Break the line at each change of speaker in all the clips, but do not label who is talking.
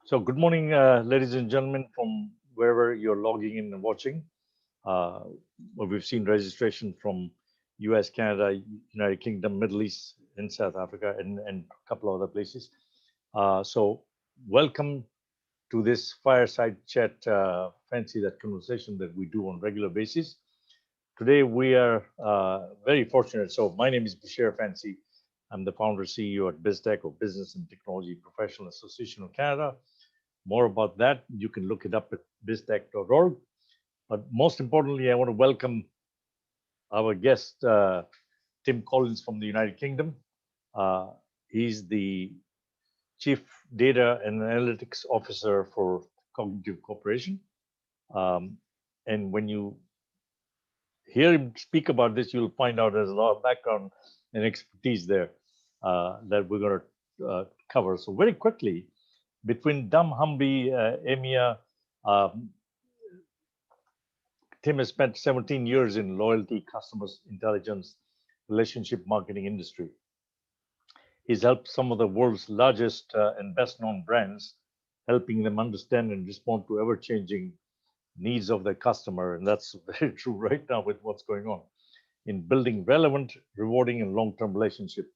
So good morning, ladies and gentlemen, from wherever you're logging in and watching. Uh, we've seen registration from US, Canada, United Kingdom, Middle East, and South Africa, and a couple of other places. So welcome to this fireside chat, fancy that conversation that we do on regular basis. Today we are very fortunate. So my name is Bashir Fancy. I'm the founder CEO at BIZTEK, or Business and Technology Professional Association of Canada. More about that, you can look it up at biztech.org. But most importantly, I want to welcome our guest, Tim Collins from the United Kingdom. Uh, he's the Chief Data and Analytics Officer for Cognitive Corporation. Um, and when you hear him speak about this, you'll find out there's a lot of background and expertise there that we're going to cover. So very quickly, between Dumbhumby, EMEA, um, Tim has spent 17 years in loyalty, customers intelligence, relationship marketing industry. He's helped some of the world's largest and best known brands, helping them understand and respond to ever changing needs of their customer. And that's very true right now with what's going on in building relevant, rewarding, and long term relationship.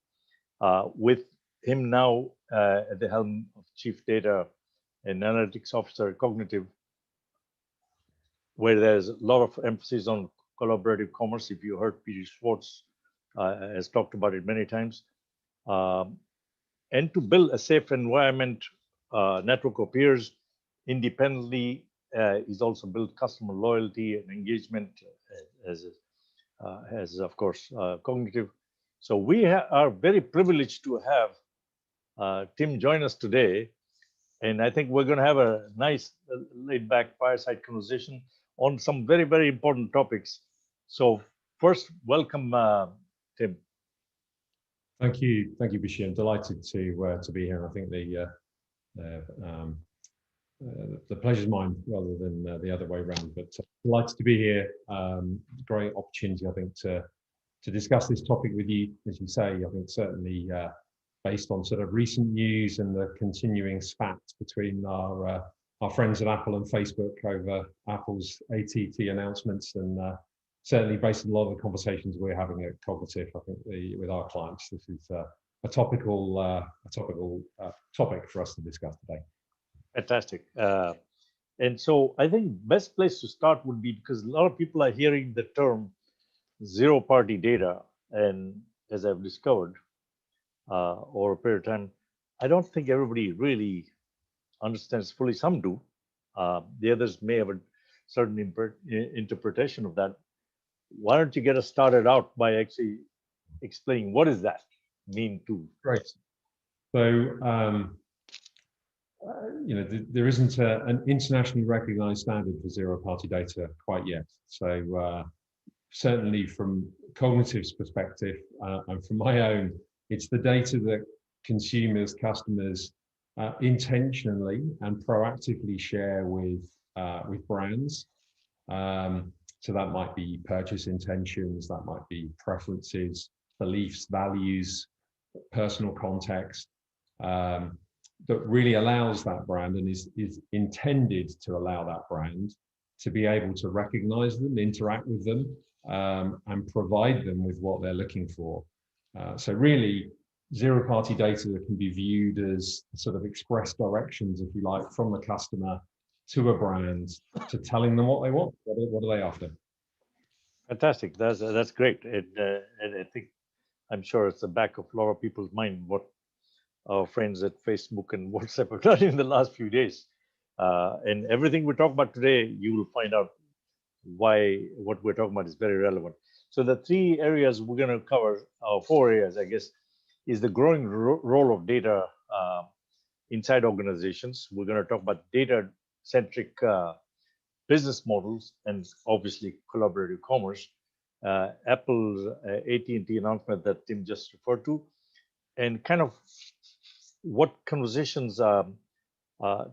With him now at the helm of Chief Data and Analytics Officer at Cognitive, where there's a lot of emphasis on collaborative commerce. If you heard Peter Schwartz has talked about it many times, and to build a safe environment, network of peers independently. He's also built customer loyalty and engagement as of course Cognitive. So we are very privileged to have Tim join us today, and I think we're going to have a nice laid back fireside conversation on some very, very important topics. So first, welcome, Tim.
Thank you, Bashir. I'm delighted to be here. I think the pleasure's mine rather than the other way around. But delighted to be here. Great opportunity, I think, to discuss this topic with you. As you say, I think certainly based on sort of recent news and the continuing spat between our friends at Apple and Facebook over Apple's ATT announcements, and certainly based on a lot of the conversations we're having at Cognitive, I think with our clients, this is a topical topic for us to discuss today.
Fantastic. And so I think best place to start would be, because a lot of people are hearing the term zero party data, and as I've discovered over a period of time, I don't think everybody really understands fully. Some do. The others may have a certain interpretation of that. Why don't you get us started out by actually explaining what does that mean to?
Great. So, there isn't an internationally recognized standard for zero-party data quite yet. So, certainly from Cognitive's perspective and from my own, it's the data that consumers, customers intentionally and proactively share with brands. So that might be purchase intentions, that might be preferences, beliefs, values, personal context, that really allows that brand and is intended to allow that brand to be able to recognize them, interact with them, and provide them with what they're looking for. So really, zero-party data can be viewed as sort of express directions, if you like, from the customer to a brand to telling them what they want. What are they after?
Fantastic. That's great. And I think I'm sure it's the back of a lot of people's mind what our friends at Facebook and WhatsApp have done in the last few days. And everything we talk about today, you will find out why what we're talking about is very relevant. So the three areas we're going to cover, four areas, I guess, is the growing role of data inside organizations. We're going to talk about data-centric business models and obviously collaborative commerce. Apple's AT&T announcement that Tim just referred to, and kind of what conversations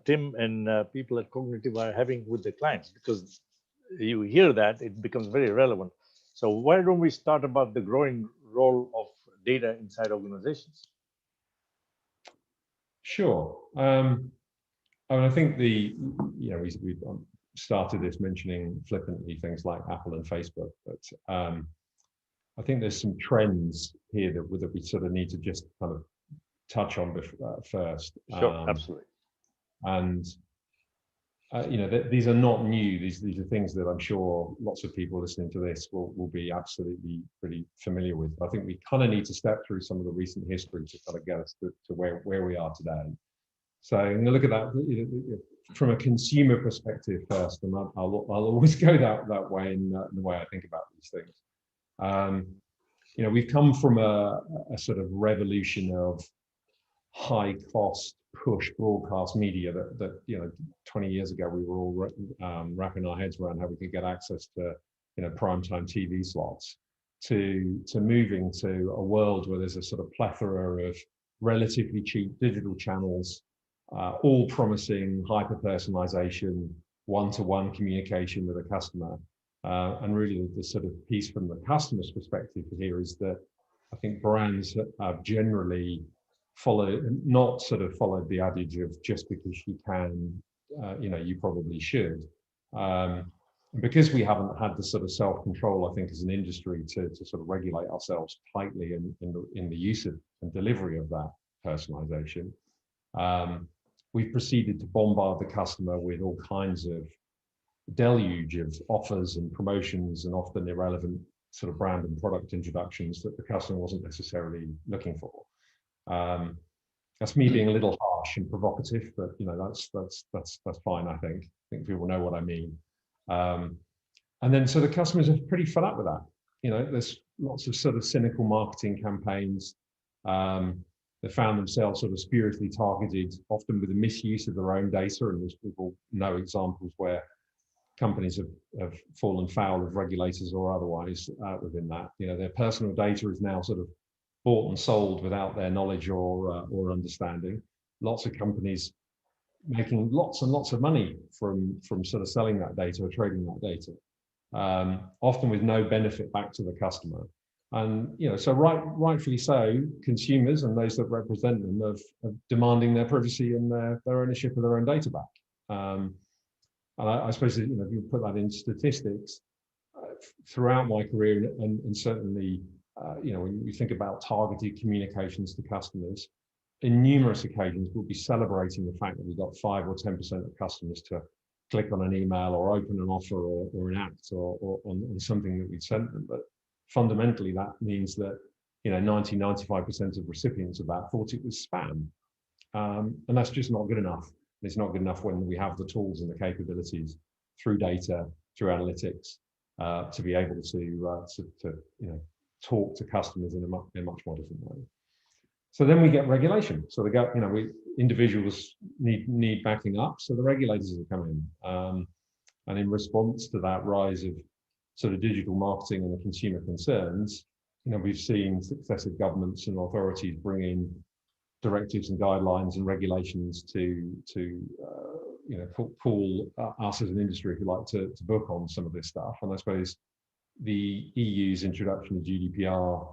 Tim and people at Cognitive are having with the clients, because you hear that, it becomes very relevant. So why don't we start about the growing role of data inside organizations?
Sure. I mean, I think we started this mentioning flippantly things like Apple and Facebook, but I think there's some trends here that we sort of need to just kind of touch on first.
Sure, absolutely.
And these are not new. These are things that I'm sure lots of people listening to this will be absolutely pretty familiar with. But I think we kind of need to step through some of the recent history to kind of get us to where we are today. So I'm going to look at that from a consumer perspective first, and I'll always go that way in the way I think about these things. We've come from a sort of revolution of high cost push broadcast media that 20 years ago we were all wrapping our heads around how we could get access to primetime TV slots, to moving to a world where there's a sort of plethora of relatively cheap digital channels, all promising hyper personalization, one-to-one communication with a customer. And really the sort of piece from the customer's perspective here is that I think brands have generally not followed the adage of just because you can, you probably should. Because we haven't had the sort of self-control, I think, as an industry to sort of regulate ourselves tightly in the use of and delivery of that personalization, we've proceeded to bombard the customer with all kinds of deluge of offers and promotions and often irrelevant sort of brand and product introductions that the customer wasn't necessarily looking for. That's me being a little harsh and provocative, but that's fine. I think people know what I mean. And then so the customers are pretty fed up with that. There's lots of sort of cynical marketing campaigns. They found themselves sort of spuriously targeted, often with the misuse of their own data. And there's people know examples where companies have fallen foul of regulators or otherwise within that. Their personal data is now sort of bought and sold without their knowledge or understanding. Lots of companies making lots and lots of money from sort of selling that data or trading that data, often with no benefit back to the customer. And so rightfully so, consumers and those that represent them are demanding their privacy and their ownership of their own data back. And I suppose if you put that in statistics, throughout my career and certainly when we think about targeted communications to customers, in numerous occasions we'll be celebrating the fact that we've got 5 or 10% of customers to click on an email or open an offer or an act or on something that we've sent them. But fundamentally that means that 95% of recipients of that thought it was spam, and that's just not good enough. It's not good enough when we have the tools and the capabilities through data, through analytics, to be able to talk to customers in a much more different way. So then we get regulation. So individuals need backing up. So the regulators are coming, and in response to that rise of sort of digital marketing and the consumer concerns, we've seen successive governments and authorities bring in directives and guidelines and regulations to pull us as an industry, if you like, to book on some of this stuff. And I suppose the EU's introduction of GDPR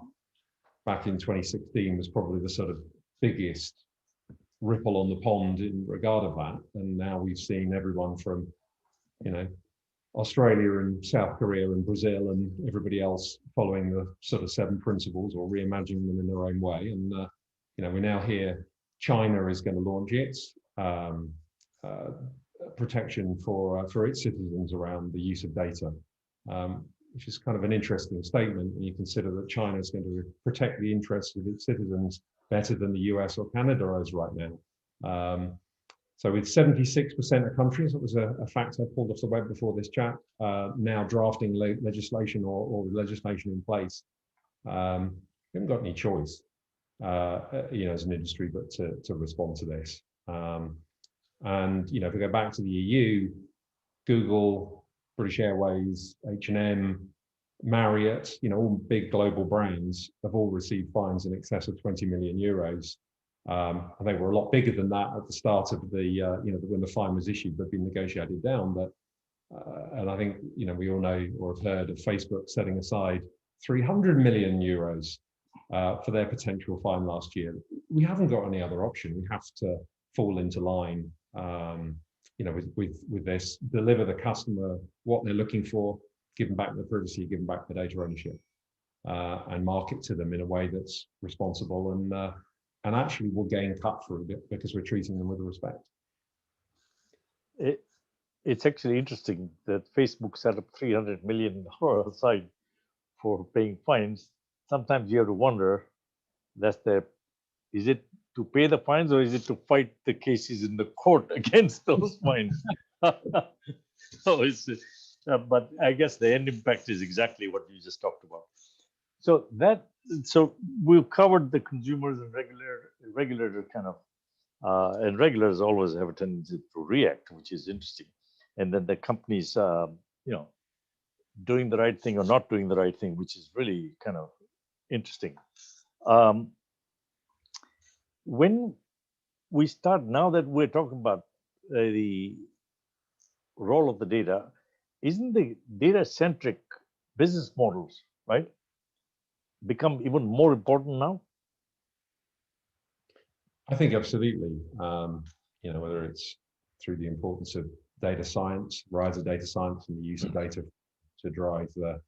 back in 2016 was probably the sort of biggest ripple on the pond in regard of that. And now we've seen everyone from, Australia and South Korea and Brazil and everybody else following the sort of 7 principles or reimagining them in their own way. And, we now hear China is going to launch its protection for its citizens around the use of data, which is kind of an interesting statement when you consider that China is going to protect the interests of its citizens better than the US or Canada is right now. So with 76% of countries, that was a fact I pulled off the web before this chat, now drafting legislation or legislation in place, we haven't got any choice, as an industry, but to respond to this. And if we go back to the EU, Google, British Airways, H&M, Marriott, all big global brands have all received fines in excess of 20 million euros. And they were a lot bigger than that at the start of the, when the fine was issued, but been negotiated down. But and I think, we all know or have heard of Facebook setting aside 300 million euros for their potential fine last year. We haven't got any other option. We have to fall into line you know, with this, deliver the customer what they're looking for, give them back the privacy, give them back the data ownership, and market to them in a way that's responsible and actually will gain cut through it because we're treating them with respect.
It's actually interesting that Facebook set up $300 million aside for paying fines. Sometimes you have to wonder, is it to pay the fines or is it to fight the cases in the court against those fines? So but I guess the end impact is exactly what you just talked about. So we've covered the consumers and regulator kind of, and regulators always have a tendency to react, which is interesting. And then the companies, doing the right thing or not doing the right thing, which is really kind of interesting. When we start, now that we're talking about the role of the data, isn't the data-centric business models, right, become even more important now?
I think absolutely. Whether it's through the importance of data science, rise of data science, and the use of data to drive the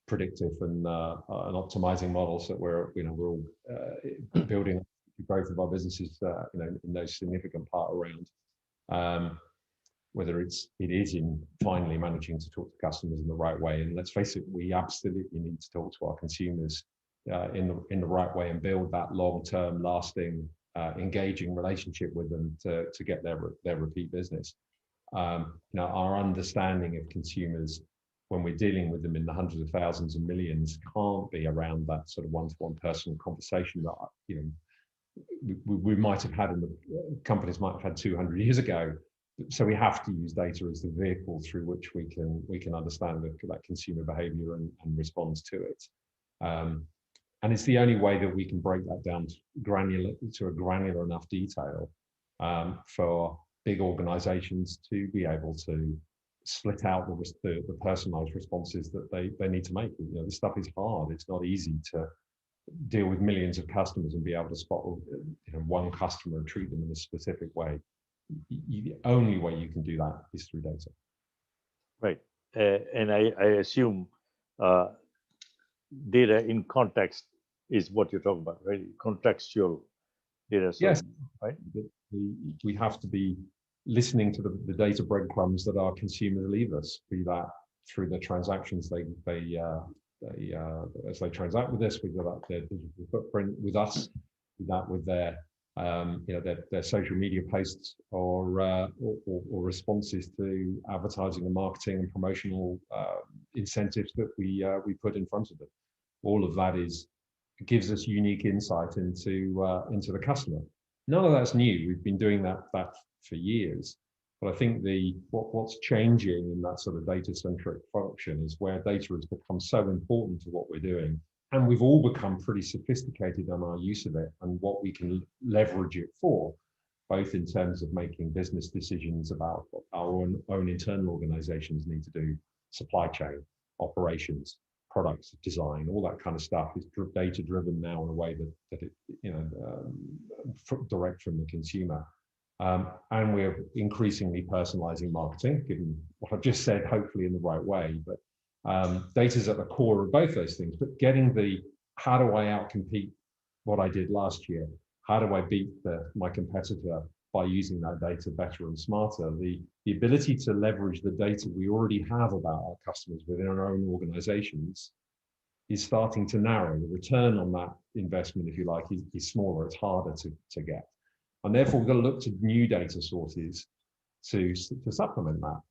predictive and optimizing models that we're all building the growth of our businesses, in no significant part around. Whether it is in finally managing to talk to customers in the right way, and let's face it, we absolutely need to talk to our consumers in the right way and build that long-term, lasting, engaging relationship with them to get their repeat business. Our understanding of consumers when we're dealing with them in the hundreds of thousands and millions can't be around that sort of one-to-one personal conversation that we might have had, in the companies might have had 200 years ago. So we have to use data as the vehicle through which we can understand that consumer behavior and respond to it. And it's the only way that we can break that down to a granular enough detail for big organizations to be able to split out the personalized responses that they need to make. This stuff is hard. It's not easy to deal with millions of customers and be able to spot one customer and treat them in a specific way. The only way you can do that is through data. Right.
And I assume data in context is what you're talking about, right? Contextual data. So,
yes.
Right.
We have to be listening to the data breadcrumbs that our consumers leave us, be that through the transactions as they transact with us, be that their digital footprint with us, be that with their social media posts or responses to advertising and marketing and promotional incentives that we put in front of them. All of that gives us unique insight into the customer. None of that's new. We've been doing that for years. But I think what's changing in that sort of data-centric function is where data has become so important to what we're doing. And we've all become pretty sophisticated on our use of it and what we can leverage it for, both in terms of making business decisions about what our own internal organizations need to do, supply chain, operations, products, design, all that kind of stuff is data driven now in a way that it direct from the consumer. And we're increasingly personalizing marketing, given what I've just said, hopefully in the right way. But data is at the core of both those things. But getting how do I outcompete what I did last year? How do I beat my competitor by using that data better and smarter? The ability to leverage the data we already have about our customers within our own organizations is starting to narrow. The return on that investment, if you like, is smaller. It's harder to get. And therefore, we've got to look to new data sources to supplement that.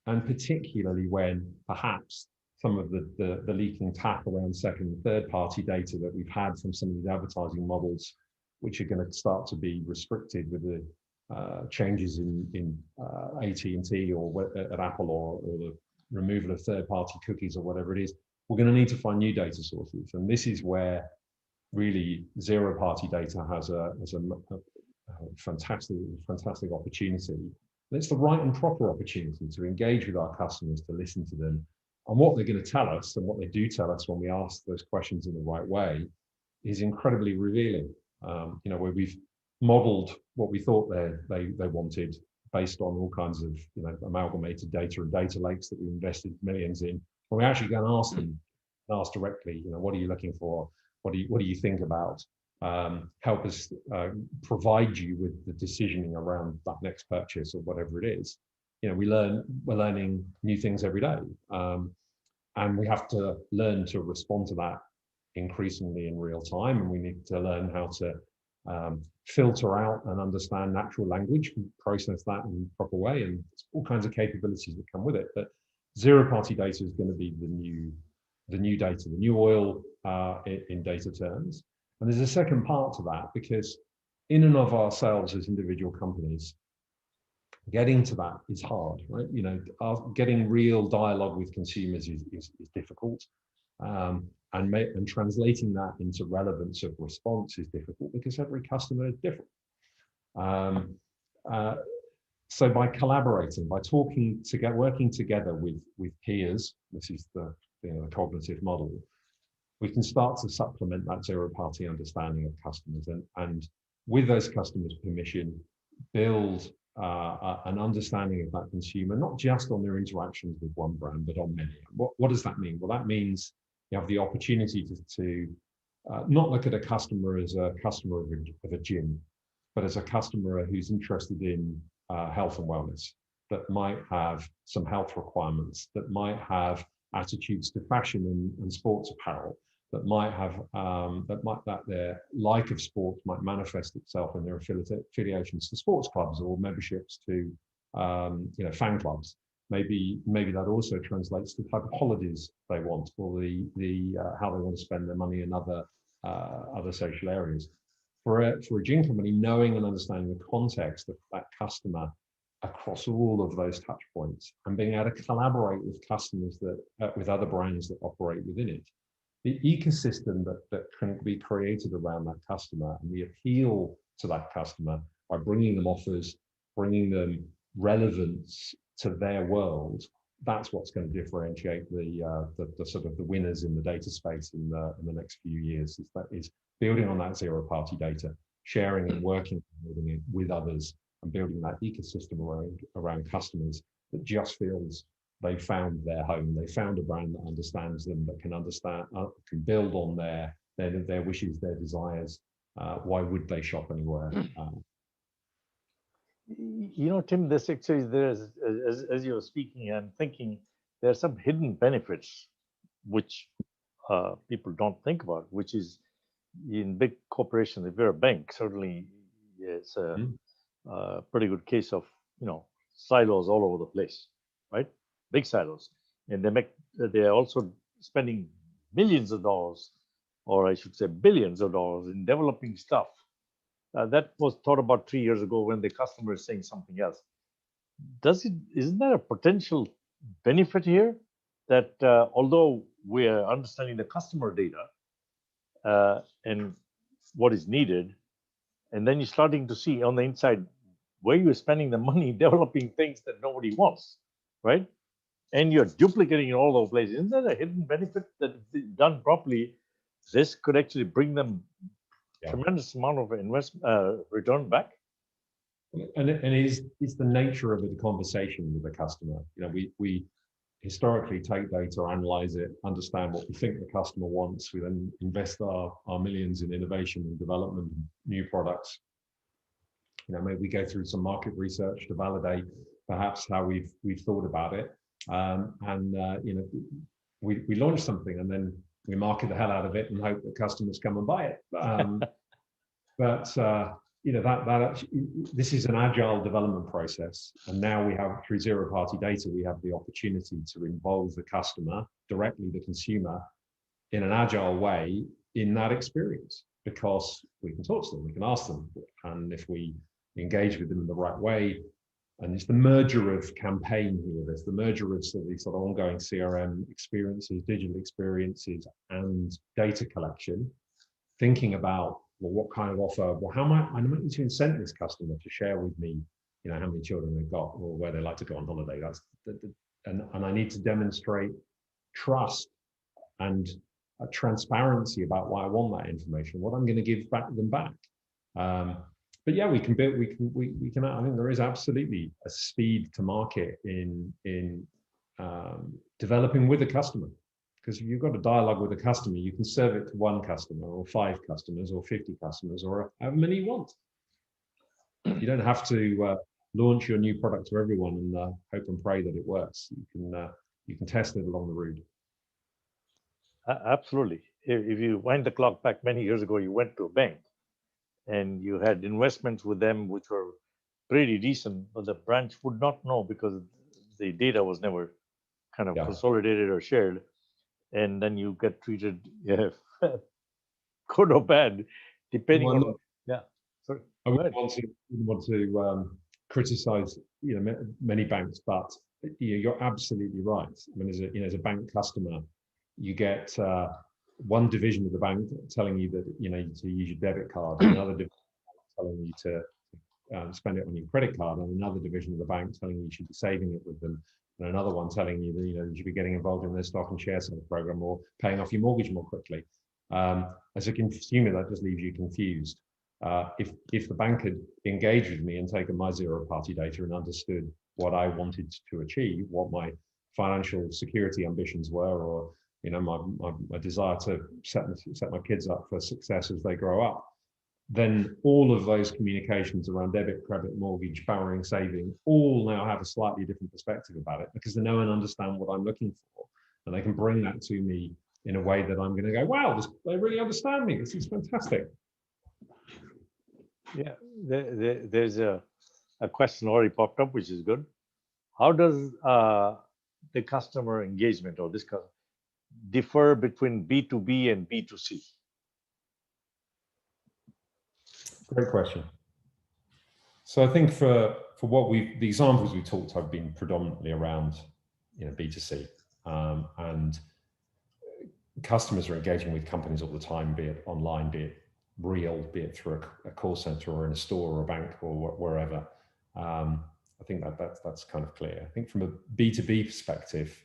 And particularly when perhaps some of the leaking tap around second and third party data that we've had from some of these advertising models, which are going to start to be restricted with the changes in AT&T or at Apple or the removal of third party cookies or whatever it is, we're going to need to find new data sources. And this is where really zero party data has a fantastic opportunity. And it's the right and proper opportunity to engage with our customers, to listen to them, and what they're going to tell us and what they do tell us when we ask those questions in the right way is incredibly revealing. Where we've modeled what we thought they wanted based on all kinds of amalgamated data and data lakes that we invested millions in. And we actually go and ask them, ask directly, what are you looking for? What do you think about? Help us provide you with the decisioning around that next purchase or whatever it is. We're learning new things every day, and we have to learn to respond to that increasingly in real time. And we need to learn how to filter out and understand natural language, and process that in a proper way, and all kinds of capabilities that come with it. But zero-party data is going to be the new data, the new oil in data terms. And there's a second part to that, because in and of ourselves as individual companies, getting to that is hard, right? Getting real dialogue with consumers is difficult. And translating that into relevance of response is difficult, because every customer is different. So by collaborating, by working together with peers, this is the cognitive model, we can start to supplement that zero-party understanding of customers, and with those customers' permission, build an understanding of that consumer, not just on their interactions with one brand, but on many. What does that mean? Well, that means you have the opportunity to not look at a customer as a customer of a gym, but as a customer who's interested in health and wellness, that might have some health requirements, that might have attitudes to fashion and sports apparel, that might have that their like of sport might manifest itself in their affiliations to sports clubs or memberships to fan clubs. Maybe that also translates to the type of holidays they want, or the how they want to spend their money in other social areas. For a gym company, knowing and understanding the context of that customer across all of those touch points, and being able to collaborate with customers with other brands that operate within it, the ecosystem that can be created around that customer, and the appeal to that customer by bringing them offers, bringing them relevance to their world, that's what's going to differentiate the sort of the winners in the data space in the next few years. Is building on that zero-party data, sharing and working, building it with others, and building that ecosystem around customers that just feels they found their home. They found a brand that understands them, that can build on their wishes, their desires. Why would they shop anywhere?
Tim, this actually, as you were speaking, I'm thinking there are some hidden benefits which people don't think about, which is in big corporations. If you're a bank, certainly it's a pretty good case of silos all over the place, right? Big silos, and they're also spending millions of dollars, or I should say billions of dollars, in developing stuff. That was thought about 3 years ago when the customer is saying something else. Isn't there a potential benefit here that although we are understanding the customer data and what is needed, and then you're starting to see on the inside where you're spending the money developing things that nobody wants, right? And you're duplicating in all those places. Isn't that a hidden benefit that, if done properly, this could actually bring them tremendous amount of return back?
And it's the nature of the conversation with the customer. We historically take data, analyze it, understand what we think the customer wants. We then invest our millions in innovation and development of new products. Maybe we go through some market research to validate perhaps how we've thought about it. We launch something, and then we market the hell out of it and hope that customers come and buy it. This is an agile development process, and now we have, through zero-party data, we have the opportunity to involve the customer directly, the consumer, in an agile way in that experience, because we can talk to them, we can ask them, and if we engage with them in the right way. And it's the merger of campaign here. There's the merger of these sort of ongoing CRM experiences, digital experiences, and data collection. Thinking about, well, what kind of offer? Well, I might need to incent this customer to share with me, how many children they've got or where they like to go on holiday. And I need to demonstrate trust and transparency about why I want that information, what I'm going to give them back. but yeah, we can build. We can. I think there is absolutely a speed to market in developing with a customer. Because if you've got a dialogue with a customer, you can serve it to one customer or 5 customers or 50 customers or however many you want. You don't have to launch your new product to everyone and hope and pray that it works. You can test it along the route.
Absolutely. If you wind the clock back many years ago, you went to a bank and you had investments with them which were pretty decent, but the branch would not know because the data was never kind of
Yeah.
consolidated or shared. And then you get treated, yeah, good or bad, depending
Well,
on, yeah. Sorry,
I
go
wouldn't
ahead.
want to criticize many banks, but you're absolutely right. I mean, as a bank customer, you get one division of the bank telling you that to use your debit card, another division telling you to spend it on your credit card, and another division of the bank telling you should be saving it with them, and another one telling you that you should be getting involved in their stock and share sale program or paying off your mortgage more quickly. As a consumer, that just leaves you confused. If the bank had engaged with me and taken my zero-party data and understood what I wanted to achieve, what my financial security ambitions were, or my desire to set my kids up for success as they grow up, then all of those communications around debit, credit, mortgage, borrowing, saving, all now have a slightly different perspective about it because they know and understand what I'm looking for, and they can bring that to me in a way that I'm going to go, wow, they really understand me. This is fantastic.
Yeah, there's a question already popped up, which is good. How does the customer engagement or this differ between B2B and B2C?
Great question. So I think for what the examples we talked have been predominantly around B2C, and customers are engaging with companies all the time, be it online, be it real, be it through a call center or in a store or a bank or wherever. I think that's kind of clear. I think from a B2B perspective,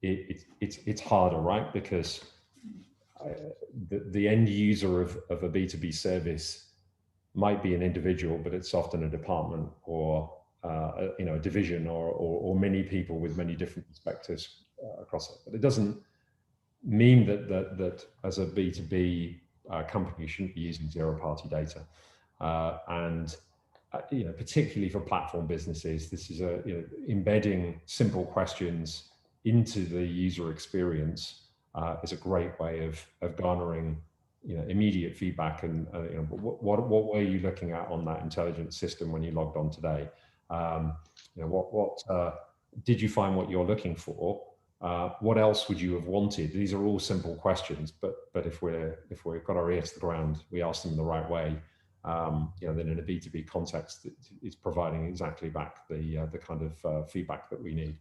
it's harder, right? Because the end user of a B2B service might be an individual, but it's often a department or a division or many people with many different perspectives across it. But it doesn't mean that as a B2B company, you shouldn't be using zero-party data. And particularly for platform businesses, this is embedding simple questions into the user experience is a great way of garnering immediate feedback and what were you looking at on that intelligent system when you logged on today? What did you find what you're looking for? What else would you have wanted? These are all simple questions, but if we've got our ear to the ground, we ask them the right way. Then in a B2B context, it's providing exactly back the kind of feedback that we need.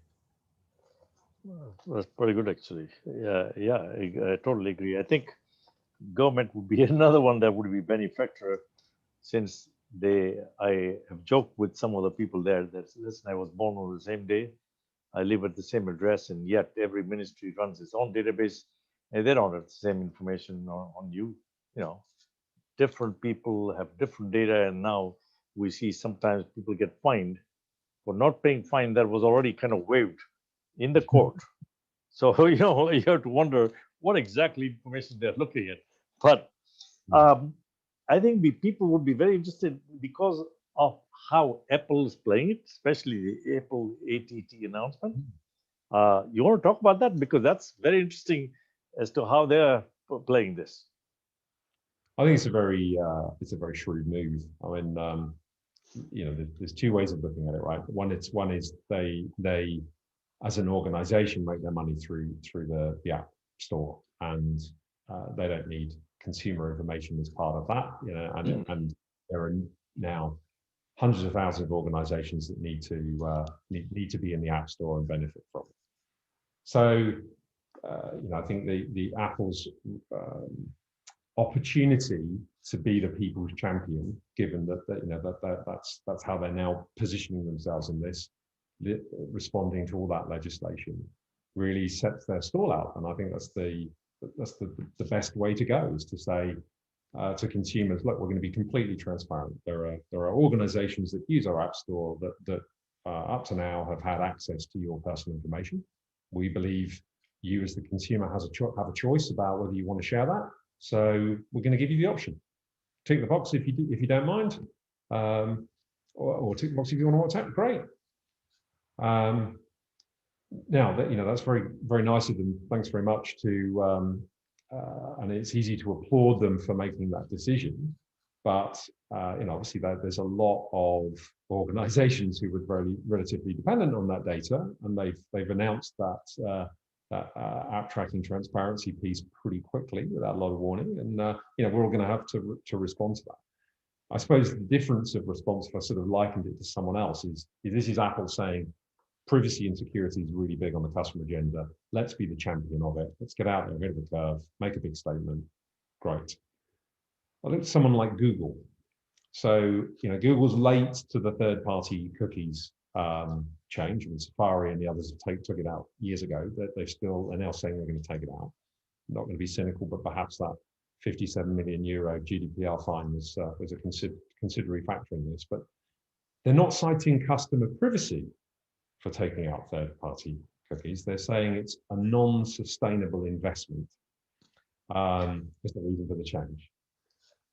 That's pretty good, actually. Yeah, I totally agree. I think government would be another one that would be benefactor, since I have joked with some of the people there that, listen, I was born on the same day, I live at the same address, and yet every ministry runs its own database, and they don't have the same information on you. Different people have different data, and now we see sometimes people get fined for not paying fine that was already kind of waived in the court. So you have to wonder what exactly information they're looking at. But I think people would be very interested because of how Apple is playing it, especially the Apple ATT announcement. You want to talk about that because that's very interesting as to how they're playing this.
I think it's a very shrewd move. I mean, there's two ways of looking at it, right? One is they as an organization make their money through the app store, and they don't need consumer information as part of that. And there are now hundreds of thousands of organizations that need to be in the app store and benefit from it. So I think the Apple's opportunity to be the people's champion, given that's how they're now positioning themselves in this, responding to all that legislation, really sets their stall out. And I think that's the best way to go, is to say, to consumers, look, we're going to be completely transparent. There are organizations that use our app store that up to now have had access to your personal information. We believe you as the consumer have a choice about whether you want to share that. So we're going to give you the option. Tick the box if you don't mind, or tick the box if you want to WhatsApp. Great. Now that that's very nice of them. Thanks very much to and it's easy to applaud them for making that decision. But obviously there's a lot of organisations who were relatively dependent on that data, and they've announced that app tracking transparency piece pretty quickly without a lot of warning, and we're all going to have to respond to that. I suppose the difference of response, if I sort of likened it to someone else, is this is Apple saying privacy and security is really big on the customer agenda. Let's be the champion of it. Let's get out there, ahead of the curve, make a big statement. Great. I look at someone like Google. So, Google's late to the third-party cookies change. I mean, Safari and the others took it out years ago. They're now saying they're going to take it out. I'm not going to be cynical, but perhaps that 57 million euro GDPR fine was a considerable factor in this. But they're not citing customer privacy for taking out third-party cookies. They're saying it's a non-sustainable investment. Is the reason for the change.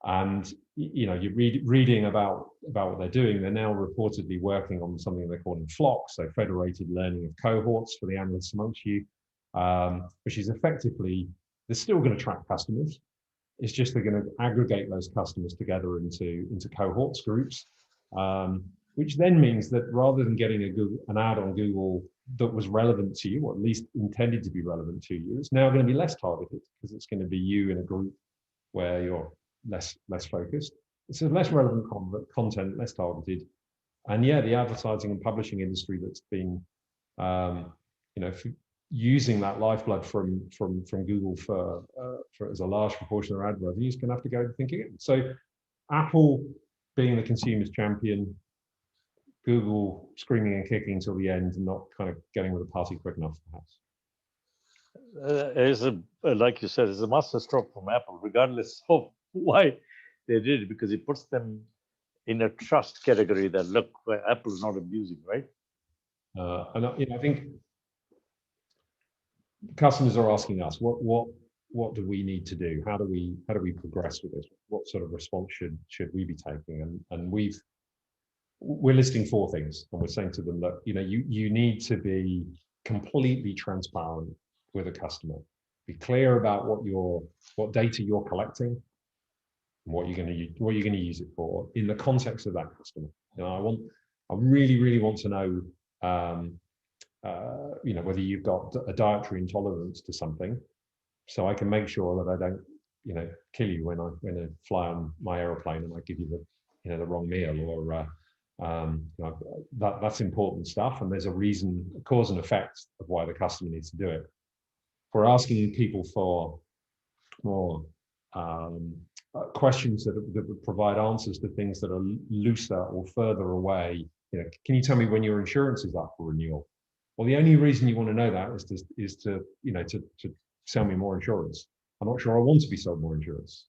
And you're reading about what they're doing. They're now reportedly working on something they're calling FLoC, so Federated Learning of Cohorts for the analysts amongst you, which is effectively, they're still going to track customers. It's just they're going to aggregate those customers together into cohorts, groups, which then means that rather than getting an ad on Google that was relevant to you, or at least intended to be relevant to you, it's now going to be less targeted because it's going to be you in a group where you're less focused. It's a less relevant content, less targeted. And yeah, the advertising and publishing industry that's been, using that lifeblood from Google for as a large proportion of their ad revenue is going to have to go and think again. So Apple being the consumer's champion, Google screaming and kicking until the end and not kind of getting with the party quick enough, perhaps.
Like you said, it's a master stroke from Apple, regardless of why they did it, because it puts them in a trust category that, look, Apple is not abusing, right?
And I think customers are asking us, what do we need to do? How do we progress with this? What sort of response should we be taking? And we're listing 4 things, and we're saying to them that you need to be completely transparent with a customer. Be clear about what data you're collecting, and what you're going to use it for in the context of that customer. I really want to know whether you've got a dietary intolerance to something, so I can make sure that I don't kill you when I fly on my aeroplane and I give you the wrong meal, or that's important stuff, and there's a reason, a cause and effect of why the customer needs to do it. If we're asking people for more questions that would provide answers to things that are looser or further away, can you tell me when your insurance is up for renewal? Well, the only reason you want to know that is to sell me more insurance. I'm not sure I want to be sold more insurance.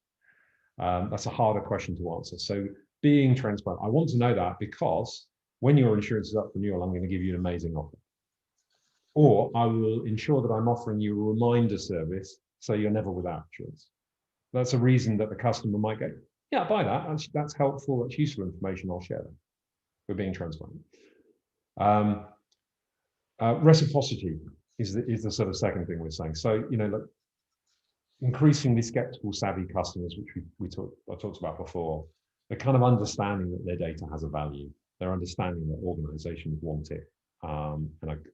That's a harder question to answer. So being transparent, I want to know that because when your insurance is up for renewal, I'm going to give you an amazing offer. Or I will ensure that I'm offering you a reminder service so you're never without insurance. That's a reason that the customer might go, yeah, buy that. That's helpful. That's useful information. I'll share that. We're being transparent. Reciprocity is the sort of second thing we're saying. So, look, increasingly skeptical, savvy customers, which I talked about before, they're kind of understanding that their data has a value. They're understanding that organizations want it, and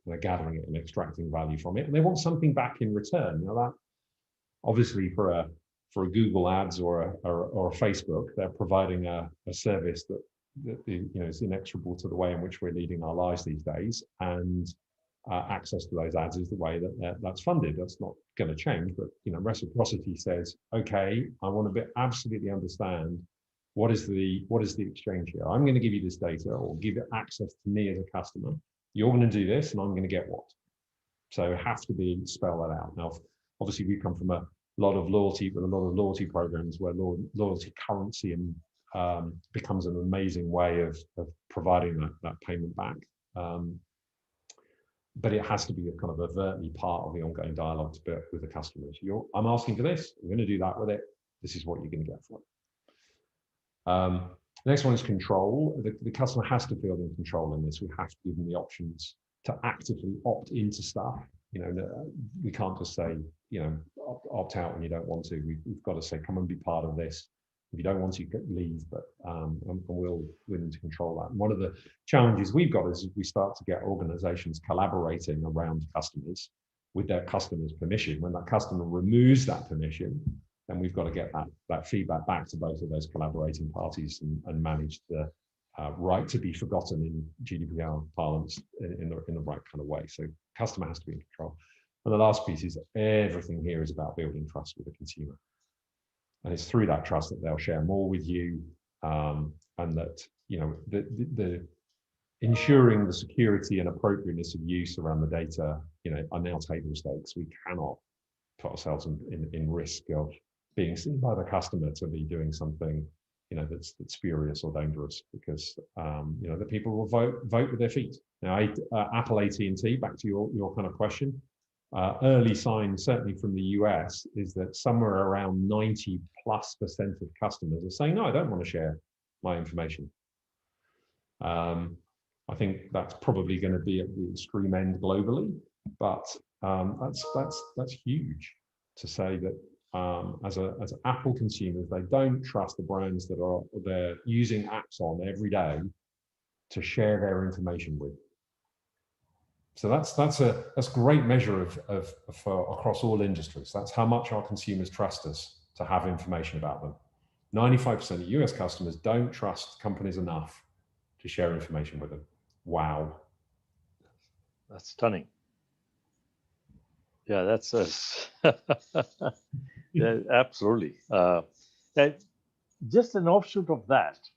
they're gathering it and extracting value from it, and they want something back in return. That obviously for a Google Ads or a Facebook, they're providing a service that is inexorable to the way in which we're leading our lives these days, and access to those ads is the way that's funded. That's not going to change, but reciprocity says, okay, I want to absolutely understand what is the exchange here. I'm going to give you this data or give it access to me as a customer. You're going to do this, and I'm going to get what. So have to spell that out. Now, obviously, we come from a lot of loyalty with a lot of loyalty programs where loyalty currency and becomes an amazing way of providing that payment back. But it has to be a kind of overtly part of the ongoing dialogue with the customers. I'm asking for this, I'm going to do that with it. This is what you're going to get for it. The next one is control. The customer has to feel in control in this. We have to give them the options to actively opt into stuff. We can't just say, opt out when you don't want to. We've got to say, come and be part of this. If you don't want to, leave, but we'll willing to control that. And one of the challenges we've got is we start to get organizations collaborating around customers with their customers' permission. When that customer removes that permission, then we've got to get that feedback back to both of those collaborating parties and manage the right to be forgotten in GDPR parlance in the right kind of way. So customer has to be in control. And the last piece is everything here is about building trust with the consumer. And it's through that trust that they'll share more with you, and that the ensuring the security and appropriateness of use around the data, are now table stakes. We cannot put ourselves in risk of being seen by the customer to be doing something, that's spurious or dangerous, because the people will vote with their feet. Now, Apple, AT&T, back to your kind of question. Early signs, certainly from the US, is that somewhere around 90+% of customers are saying, no, I don't want to share my information. I think that's probably going to be at the extreme end globally, but that's huge to say that as Apple consumers, they don't trust the brands that they're using apps on every day to share their information with. So that's a great measure for across all industries. That's how much our consumers trust us to have information about them. 95% of US customers don't trust companies enough to share information with them. Wow.
That's stunning. Yeah, that's yeah, absolutely. Just an offshoot of that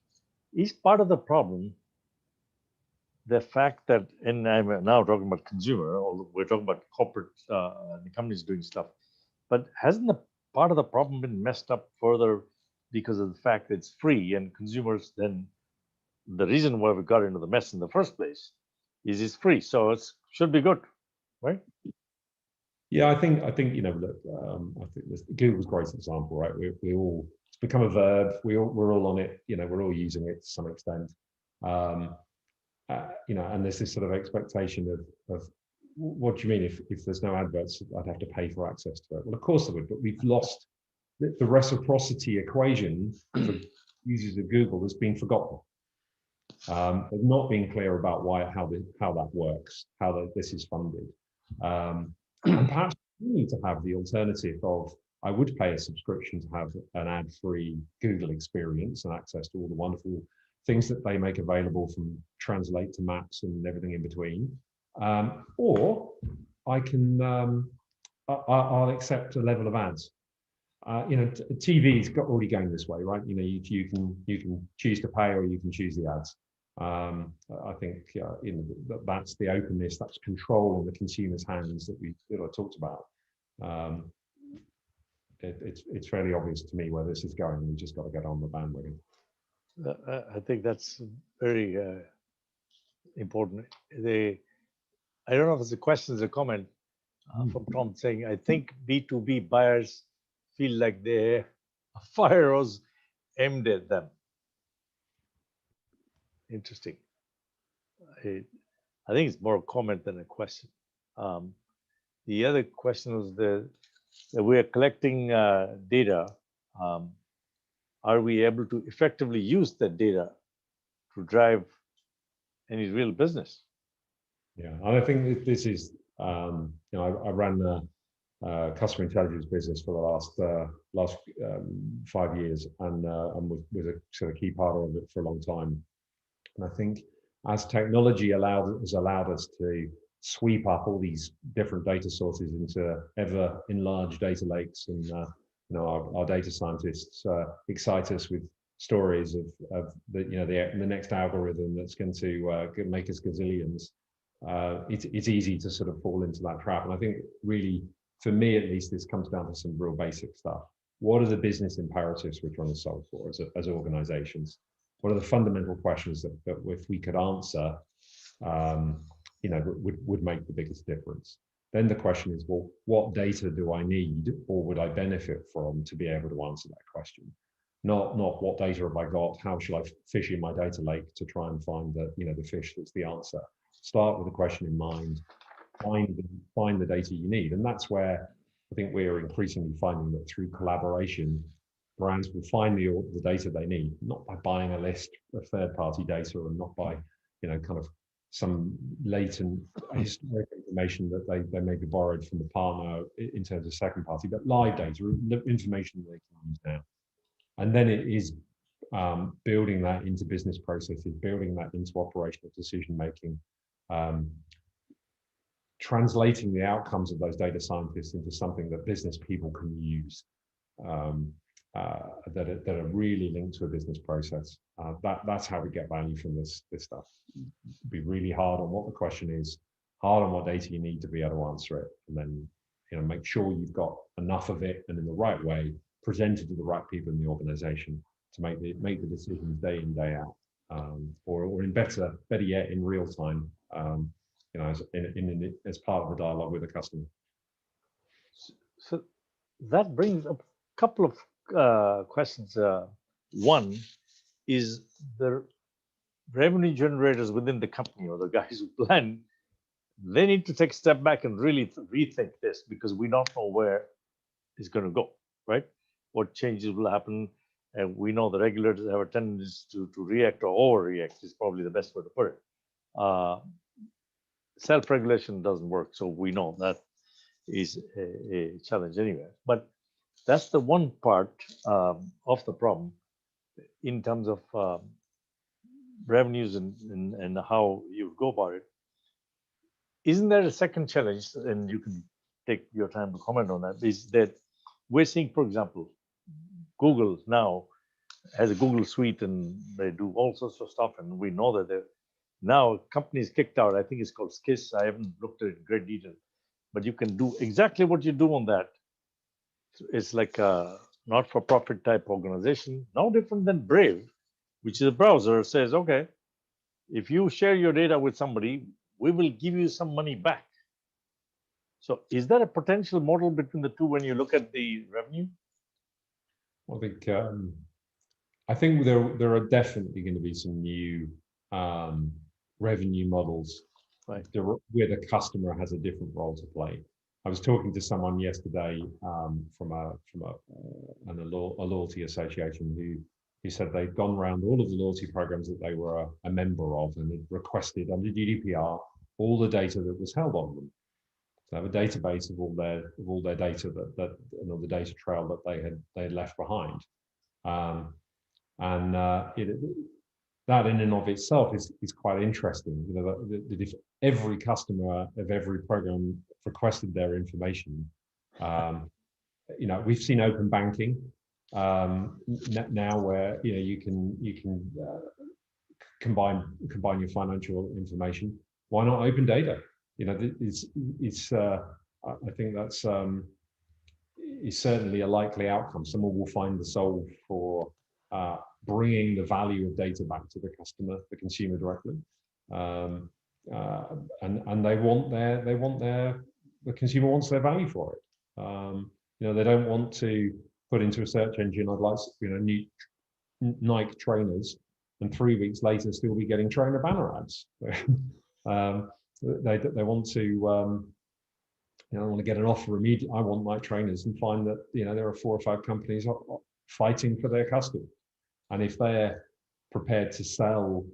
is part of the problem. The fact that, and I'm now talking about consumer, although we're talking about corporate the companies doing stuff, but hasn't the part of the problem been messed up further because of the fact that it's free and consumers then, the reason why we got into the mess in the first place is it's free, so it should be good, right?
Yeah, I think look, I think Google's a great example, right? We all, it's become a verb. We're all on it. We're all using it to some extent. And there's this sort of expectation of what do you mean if there's no adverts, I'd have to pay for access to it? Well, of course there would, but we've lost the reciprocity equation for users of Google has been forgotten. They've not been clear about how that works, how this is funded. And perhaps we need to have the alternative of, I would pay a subscription to have an ad-free Google experience and access to all the wonderful things that they make available, from translate to maps and everything in between. Or I can, I'll accept a level of ads. TV's already going this way, right? You can choose to pay or you can choose the ads. I think that's the openness, that's control in the consumer's hands that I talked about. It's fairly obvious to me where this is going. We just got to get on the bandwagon.
I think that's very important. I don't know if it's a question or a comment from Tom saying, I think B2B buyers feel like a fire was aimed at them. Interesting. I think it's more a comment than a question. The other question was that we are collecting data. Are we able to effectively use that data to drive any real business?
Yeah, and I think this is, I ran the customer intelligence business for the last 5 years, and was a sort of key part of it for a long time. And I think as technology has allowed us to sweep up all these different data sources into ever enlarged data lakes, and our data scientists excite us with stories of the next algorithm that's going to make us gazillions. It's easy to sort of fall into that trap, and I think really for me at least, this comes down to some real basic stuff. What are the business imperatives we're trying to solve for as organizations? What are the fundamental questions that if we could answer, would make the biggest difference? Then the question is, well, what data do I need or would I benefit from to be able to answer that question? Not what data have I got, how shall I fish in my data lake to try and find the fish that's the answer. Start with a question in mind, find the data you need. And that's where I think we are increasingly finding that through collaboration, brands will find the data they need, not by buying a list of third-party data and not by, kind of some latent historic information that they may be borrowed from the partner in terms of second party, but live data, information that they can use now. And then it is building that into business processes, building that into operational decision-making, translating the outcomes of those data scientists into something that business people can use, that are really linked to a business process. That's how we get value from this stuff. Be really hard on what the question is, hard on what data you need to be able to answer it, and then make sure you've got enough of it and in the right way presented to the right people in the organization to make the decisions day in, day out, or in better yet in real time, as part of the dialogue with the customer.
So that brings up a couple of questions. One is the revenue generators within the company or the guys who plan, they need to take a step back and really rethink this, because we don't know where it's going to go, right? What changes will happen. And we know the regulators have a tendency to react or overreact is probably the best way to put it. Self-regulation doesn't work, so we know that is a challenge anyway. But that's the one part of the problem in terms of revenues and how you go about it. Isn't there a second challenge, and you can take your time to comment on that, is that we're seeing, for example, Google now has a Google suite and they do all sorts of stuff, and we know that now companies kicked out, I think it's called Skiss. I haven't looked at it in great detail, but you can do exactly what you do on that. It's like a not-for-profit type organization, no different than Brave, which is a browser, says, okay, if you share your data with somebody, we will give you some money back. So is that a potential model between the two when you look at the revenue?
I think there are definitely going to be some new revenue models,
right,
where the customer has a different role to play. I was talking to someone yesterday from a loyalty association who said they'd gone around all of the loyalty programs that they were a member of and had requested under GDPR all the data that was held on them. So have a database of all their data and all the data trail that they had left behind. That in and of itself is quite interesting. That if every customer of every program requested their information, we've seen open banking now, where you can combine your financial information. Why not open data? I think that's is certainly a likely outcome. Someone will find the solve for bringing the value of data back to the customer, the consumer directly, and the consumer wants their value for it. They don't want to put into a search engine, I'd like new Nike trainers, and 3 weeks later still be getting trainer banner ads. They want to. I want to get an offer immediately. I want Nike trainers, and find that there are 4 or 5 companies fighting for their customers. And if they're prepared to sell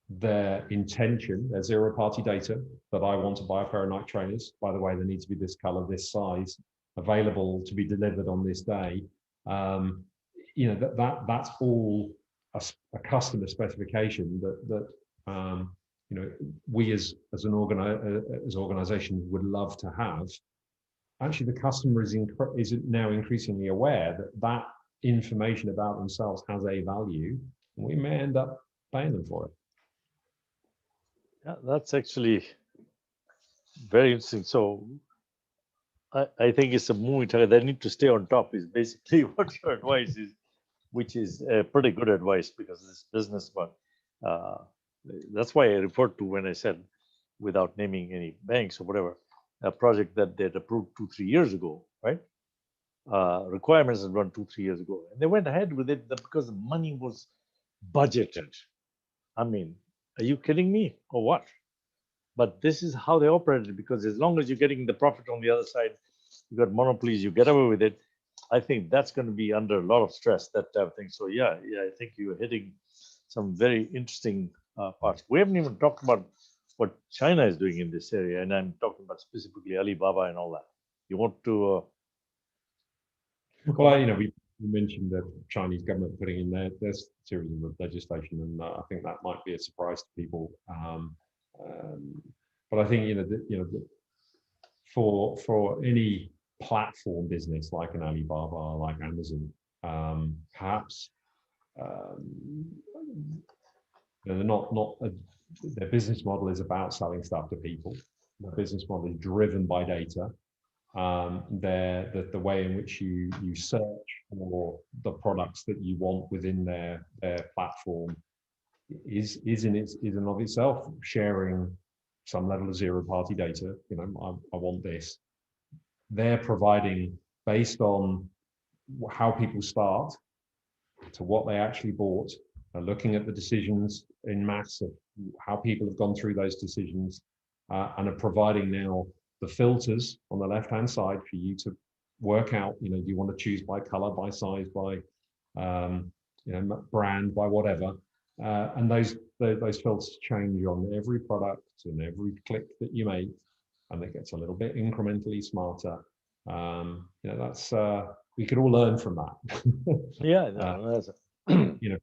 their intention, their zero-party data, that I want to buy a pair of Nike trainers, by the way, they need to be this color, this size, available to be delivered on this day. That's all a customer specification that we as organizations would love to have. Actually, the customer is now increasingly aware that information about themselves has a value, and we may end up paying them for it.
Yeah, that's actually very interesting. So I think it's a moving target. They need to stay on top. Is basically what your advice is, which is pretty good advice because this business. But uh, that's why I referred to when I said, without naming any banks or whatever, a project that they'd approved 2 3 years ago, right? Requirements had run 2 3 years ago, and they went ahead with it because the money was budgeted. I mean, are you kidding me or what? But this is how they operated, because as long as you're getting the profit on the other side, you got monopolies, you get away with it. I think that's going to be under a lot of stress, that type of thing. So yeah, I think you're hitting some very interesting parts. We haven't even talked about what China is doing in this area, and I'm talking about specifically Alibaba and all that. You want to
Well,
comment?
you know, we mentioned the Chinese government putting in their series of legislation, and I think that might be a surprise to people. Um, but I think for any platform business like an Alibaba, like Amazon, perhaps um, they're not their business model is about selling stuff to people. Their business model is driven by data. The way in which you search for the products that you want within their platform is in and of itself sharing some level of zero party data. You know, I want this. They're providing, based on how people start to what they actually bought, looking at the decisions in mass of how people have gone through those decisions, and are providing now the filters on the left-hand side for you to work out, you know, do you want to choose by color, by size, by brand, by whatever. And those filters change on every product and every click that you make, and it gets a little bit incrementally smarter. That's we could all learn from that.
Yeah,
uh,
no, that's
you know,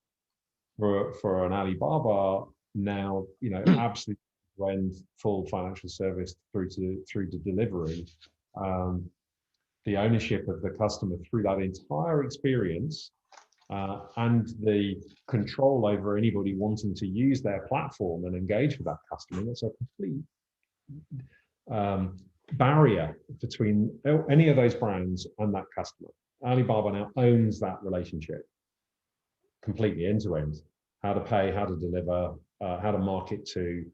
for an Alibaba now, you know, absolutely end full financial service through to delivery. The ownership of the customer through that entire experience, and the control over anybody wanting to use their platform and engage with that customer. That's a complete barrier between any of those brands and that customer. Alibaba now owns that relationship completely end to end. How to pay, how to deliver, how to market to.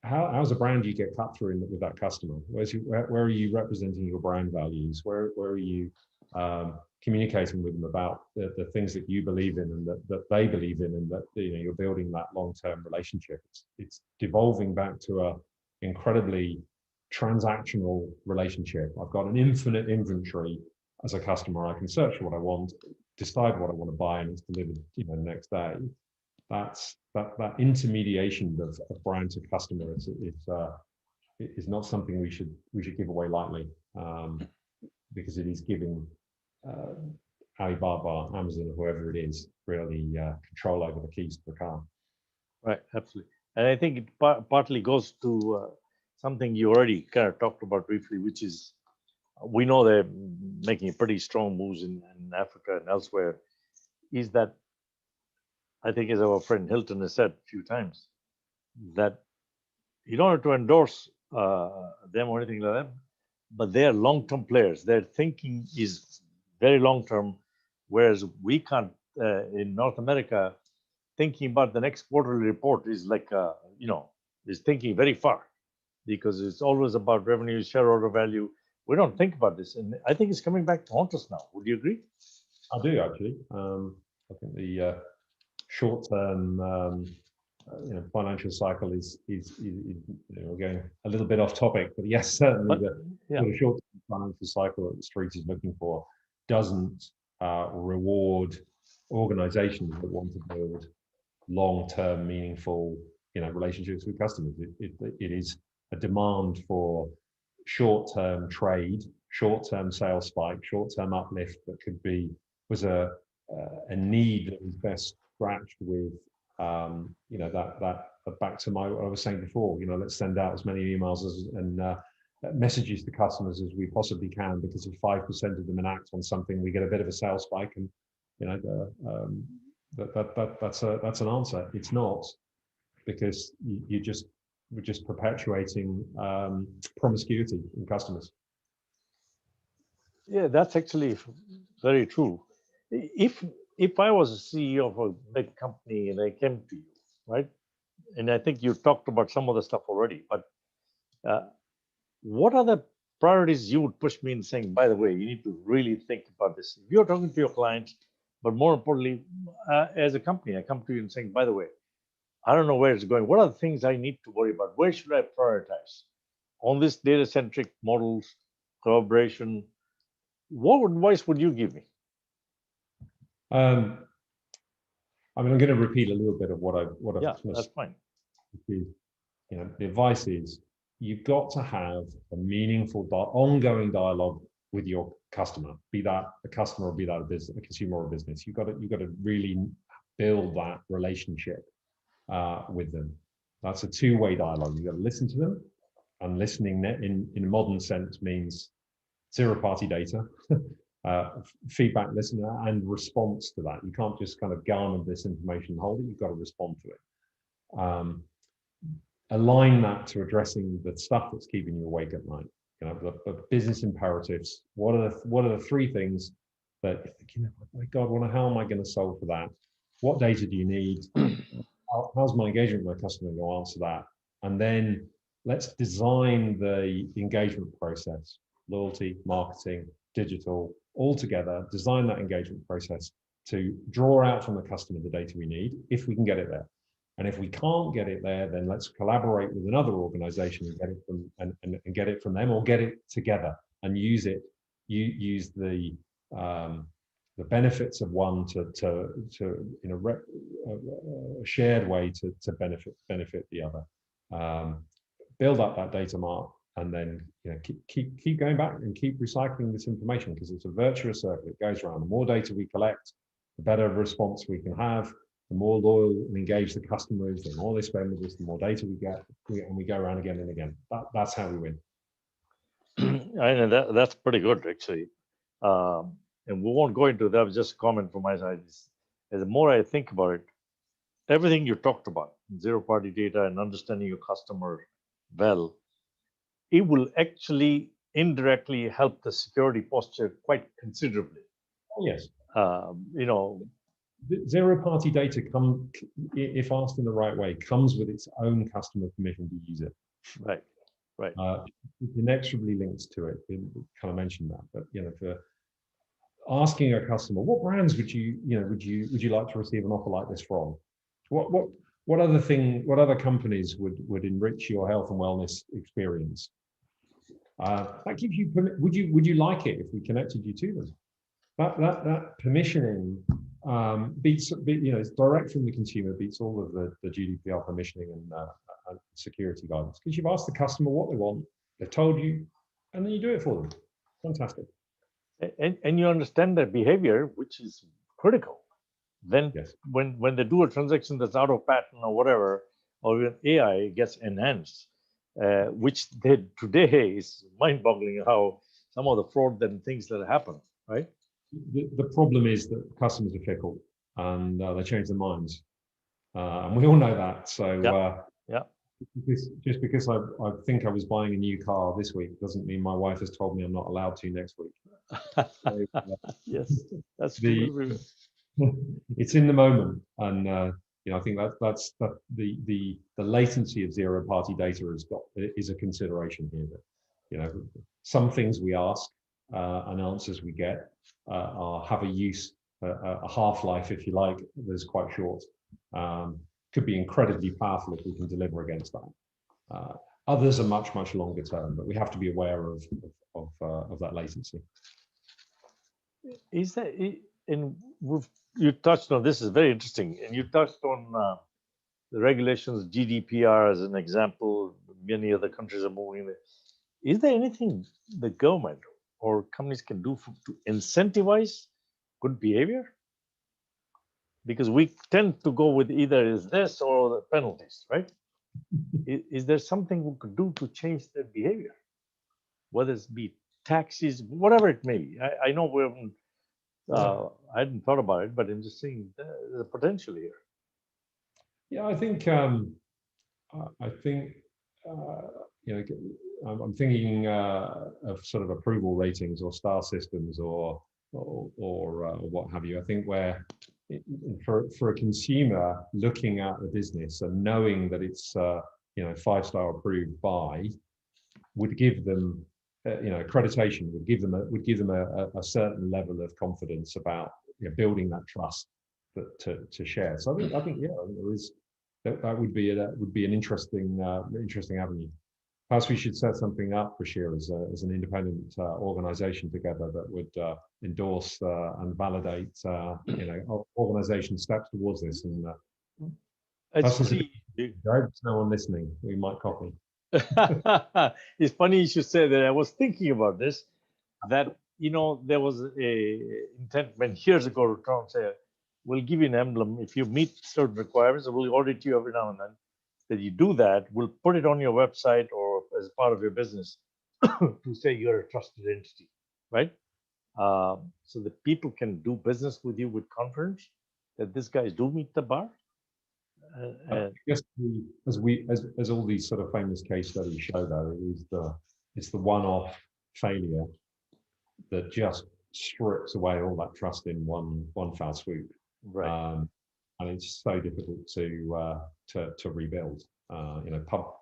How's a brand you get cut through with that customer? Where are you representing your brand values? Where are you communicating with them about the things that you believe in and that they believe in, and that you're building that long-term relationship? It's devolving back to a incredibly transactional relationship. I've got an infinite inventory as a customer. I can search for what I want, decide what I want to buy, and it's delivered the next day. That intermediation of brand to customer is not something we should give away lightly, because it is giving Alibaba, Amazon, or whoever it is, really control over the keys to the car.
right, absolutely. And I think it partly goes to something you already kind of talked about briefly, which is we know they're making pretty strong moves in Africa and elsewhere. Is that I think, as our friend Hilton has said a few times, that in order to endorse them or anything like that, but they are long-term players. Their thinking is very long-term, whereas we can't in North America. Thinking about the next quarterly report is like is thinking very far, because it's always about revenue, shareholder value. We don't think about this, and I think it's coming back to haunt us now. Would you agree?
I do actually. I think the short-term financial cycle is we're going a little bit off topic, but yes, certainly
But yeah,
the short-term financial cycle that the street is looking for doesn't reward organizations that want to build long-term, meaningful, relationships with customers. It is a demand for short-term trade, short-term sales spike, short-term uplift that was a need that was best scratched with that back to what I was saying before. Let's send out as many emails and messages to customers as we possibly can, because if 5% of them enact on something, we get a bit of a sales spike, and that's an answer. It's not, because we're just perpetuating promiscuity in customers.
Yeah, that's actually very true. If I was a CEO of a big company and I came to you, right, and I think you talked about some of the stuff already, but uh, what are the priorities you would push me in saying, by the way, you need to really think about this? If you're talking to your clients, but more importantly, as a company, I come to you and saying, by the way, I don't know where it's going. What are the things I need to worry about? Where should I prioritize on this data centric models, collaboration? What advice would you give me?
Um, I mean, I'm going to repeat a little bit of what I've
Yeah,
kind of
that's fine.
said. You know, the advice is you've got to have a meaningful, ongoing dialogue with your customer, be that a customer or be that a business, a consumer or a business. You've got to really build that relationship with them. That's a two-way dialogue. You've got to listen to them, and listening in a modern sense means zero-party data, feedback, listening, and response to that. You can't just kind of garner this information and hold it. You've got to respond to it. Align that to addressing the stuff that's keeping you awake at night. You know, the business imperatives. What are the three things that, you know, my God, how am I going to solve for that? What data do you need? How's my engagement with my customer going to answer that? And then let's design the engagement process, loyalty, marketing, digital, all together, design that engagement process to draw out from the customer the data we need, if we can get it there. And if we can't get it there, then let's collaborate with another organization and get it from and get it from them, or get it together and use it. Use the benefits of one to in a shared way to benefit the other. Build up that data mark, and then, you know, keep going back and keep recycling this information, because it's a virtuous circle. It goes around. The more data we collect, the better response we can have. The more loyal and engaged the customer is, the more they spend with us, the more data we get, and we go around again and again. That's how we win.
I know that's pretty good, actually. And we won't go into that. Just a comment from my side. The more I think about it, everything you talked about, zero party data and understanding your customer well, it will actually indirectly help the security posture quite considerably.
Oh, yes.
You know,
Zero-party data, if asked in the right way, comes with its own customer permission to use it.
right, right.
It inexorably links to it. We kind of mentioned that, but, you know, for asking a customer, what brands would you like to receive an offer like this from? What other companies would enrich your health and wellness experience? That gives you, would you like it if we connected you to them? That permissioning beats, you know, it's direct from the consumer, beats all of the GDPR permissioning and security guidance, because you've asked the customer what they want, they've told you, and then you do it for them. Fantastic.
And you understand their behavior, which is critical. Then
Yes.
when they do a transaction that's out of pattern or whatever, or when AI gets enhanced, which they, today is mind-boggling how some of the fraud and things that happen, right?
The problem is that customers are fickle, and they change their minds, and we all know that. So
yeah.
just because I think I was buying a new car this week doesn't mean my wife has told me I'm not allowed to next week. So,
yes, that's true.
It's in the moment, and you know, I think that's the latency of zero-party data is a consideration here. That, you know, some things we ask and answers we get have a half-life, if you like, that's quite short. Could be incredibly powerful if we can deliver against that. Others are much longer term, but we have to be aware of that latency.
Is that in? You touched on this is very interesting, and you touched on the regulations, GDPR as an example. Many other countries are moving there. Is there anything the government or companies can do to incentivize good behavior? Because we tend to go with either is this or the penalties, right? Is there something we could do to change their behavior? Whether it's be taxes, whatever it may be. I know we haven't, I hadn't thought about it, but I'm just saying the potential here.
Yeah, I think I'm thinking of sort of approval ratings or star systems or what have you. I think where for a consumer looking at a business and knowing that it's 5-star approved by would give them accreditation would give them a certain level of confidence about building that trust to share. So I think there is that would be an interesting avenue. Perhaps we should set something up for Sheer as an independent organisation together that would endorse and validate organisation steps towards this. And
it's
perhaps
funny.
there's no one listening, we might copy.
It's funny you should say that. I was thinking about this, that there was a intent many years ago to try and say, we'll give you an emblem if you meet certain requirements, and we'll audit you every now and then. That you do that, we'll put it on your website or as part of your business to say you're a trusted entity, right? So that people can do business with you with confidence that these guys do meet the bar.
I guess as all these sort of famous case studies show, though, it's the one-off failure that just strips away all that trust in one foul swoop.
Right.
And it's so difficult to rebuild.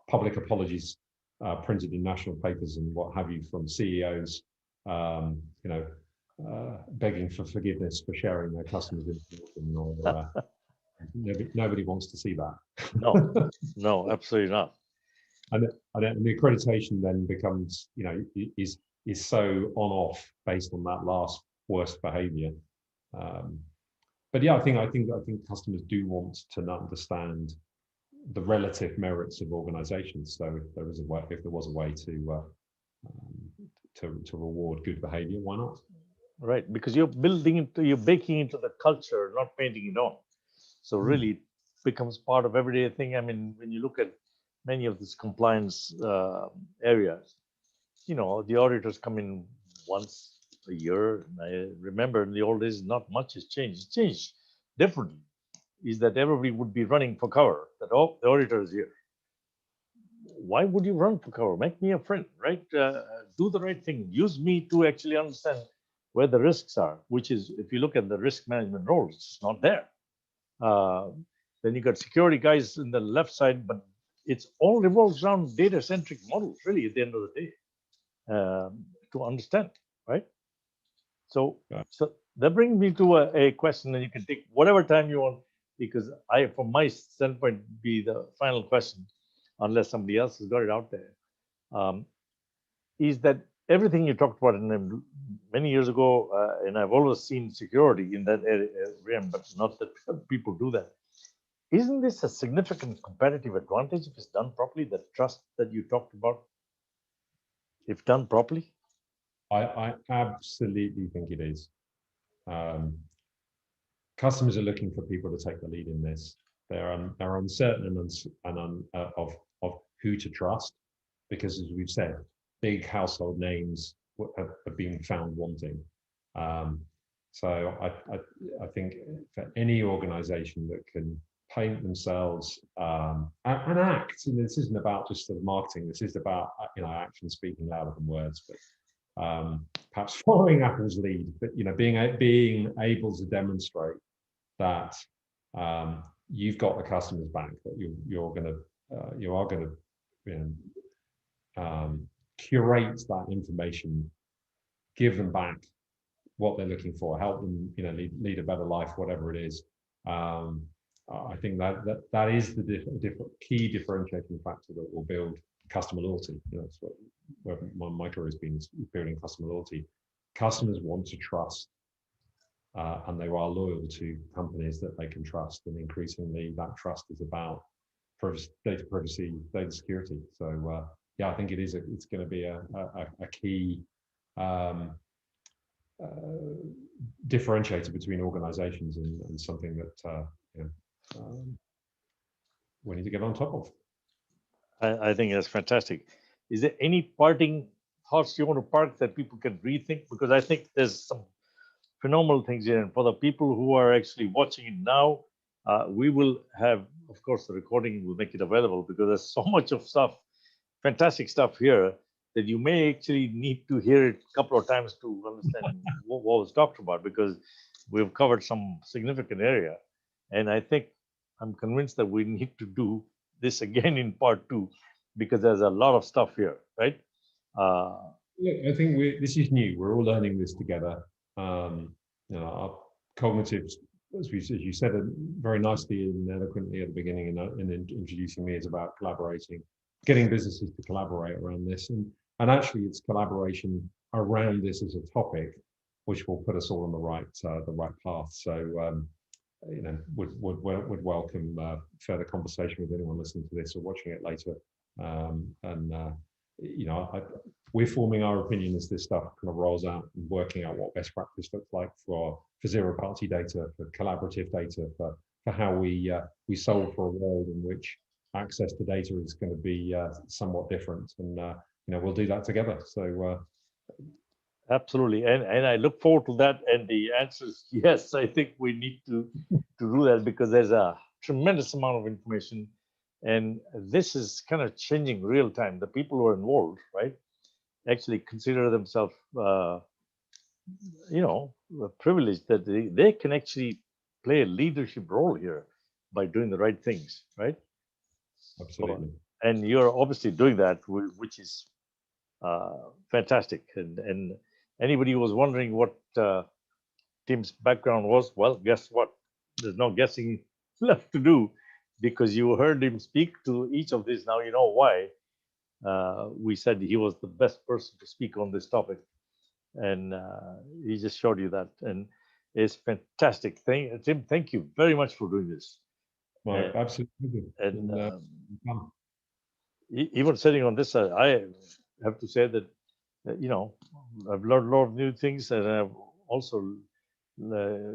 Public apologies printed in national papers and what have you from CEOs, begging for forgiveness for sharing their customers' information. Or nobody wants to see that.
No, absolutely not.
And the accreditation then becomes, is so on-off based on that last worst behaviour. But yeah, I think customers do want to understand the relative merits of organisations. So if there was a way to reward good behaviour, why not?
Right, because you're baking into the culture, not painting it on. So really, it becomes part of everyday thing. I mean, when you look at many of these compliance areas, the auditors come in once a year. And I remember in the old days, not much has changed. It's changed differently. Is that everybody would be running for cover? That the auditor is here. Why would you run for cover? Make me a friend, right? Do the right thing. Use me to actually understand where the risks are. Which is, if you look at the risk management roles, it's not there. Then you got security guys in the left side, but it's all revolves around data-centric models, really, at the end of the day, to understand, right? So that brings me to a question, and you can take whatever time you want, because from my standpoint, be the final question, unless somebody else has got it out there, is that everything you talked about many years ago, and I've always seen security in that area, but not that people do that. Isn't this a significant competitive advantage if it's done properly, the trust that you talked about, if done properly?
I absolutely think it is. Customers are looking for people to take the lead in this. They're uncertain of who to trust, because, as we've said, big household names have been found wanting. So I think for any organisation that can paint themselves and act, this isn't about just sort of marketing. This is about action speaking louder than words. But perhaps following Apple's lead, but being able to demonstrate that you've got the customer's back, that you are going to curate that information, give them back what they're looking for, help them lead a better life, whatever it is. I think that is the key differentiating factor that will build customer loyalty. That's where my career has been, building customer loyalty. Customers want to trust, and they are loyal to companies that they can trust. And increasingly, that trust is about data privacy, data security. So yeah, I think it's going to be a key differentiator between organizations and something that we need to get on top of.
I think that's fantastic. Is there any parting thoughts you want to park that people can rethink? Because I think there's some phenomenal things here. And for the people who are actually watching it now, we will have, of course, the recording will make it available, because there's so much of stuff fantastic stuff here that you may actually need to hear it a couple of times to understand what was talked about, because we've covered some significant area. And I think I'm convinced that we need to do this again in part two, because there's a lot of stuff here, right? Uh,
Yeah, I think this is new. We're all learning this together. Our cognitive, as you said very nicely and eloquently at the beginning, in introducing me, is about collaborating, getting businesses to collaborate around this, and actually, it's collaboration around this as a topic, which will put us all on the right path. So, would welcome further conversation with anyone listening to this or watching it later. And we're forming our opinion as this stuff kind of rolls out and working out what best practice looks like for zero-party data, for collaborative data, for how we solve for a world in which access to data is going to be somewhat different, and we'll do that together. So
Absolutely, and I look forward to that. And the answer is yes. I think we need to do that, because there's a tremendous amount of information, and this is kind of changing real time. The people who are involved, right, actually consider themselves, privileged that they can actually play a leadership role here by doing the right things, right?
absolutely.
And you're obviously doing that, which is fantastic. And anybody who was wondering what Tim's background was, well, guess what? There's no guessing left to do, because you heard him speak to each of these. Now you know why we said he was the best person to speak on this topic, and he just showed you that, and it's fantastic. Tim, thank you very much for doing this.
Right, absolutely.
And
Fun.
even sitting on this side, I have to say that I've learned a lot of new things, and I've also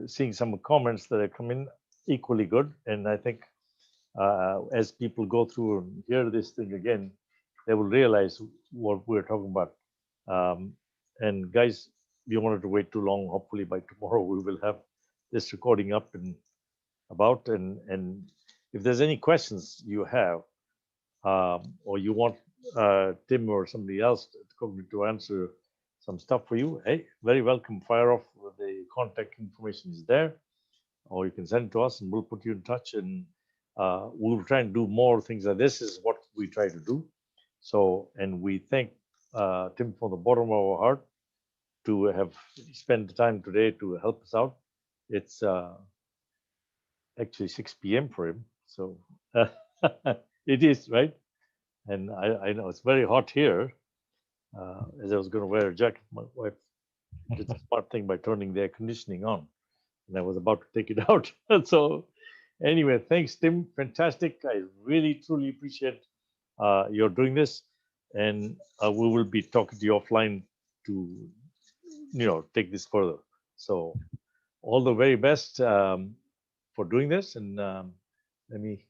seeing some comments that have come in equally good. And I think as people go through and hear this thing again, they will realize what we're talking about. And guys, we wanted to wait too long. Hopefully by tomorrow we will have this recording up and about. And if there's any questions you have, or you want Tim or somebody else to answer some stuff for you, hey, very welcome. Fire off. The contact information is there, or you can send it to us and we'll put you in touch. And we'll try and do more things like this. Is what we try to do. So, and we thank Tim from the bottom of our heart to have spent the time today to help us out. It's actually 6 p.m. for him, so it is, right? And I know it's very hot here. As I was going to wear a jacket, my wife did the smart thing by turning the air conditioning on, and I was about to take it out. So, anyway, thanks, Tim. Fantastic. I really, truly appreciate your doing this, and we will be talking to you offline to, take this further. So, all the very best for doing this, and let me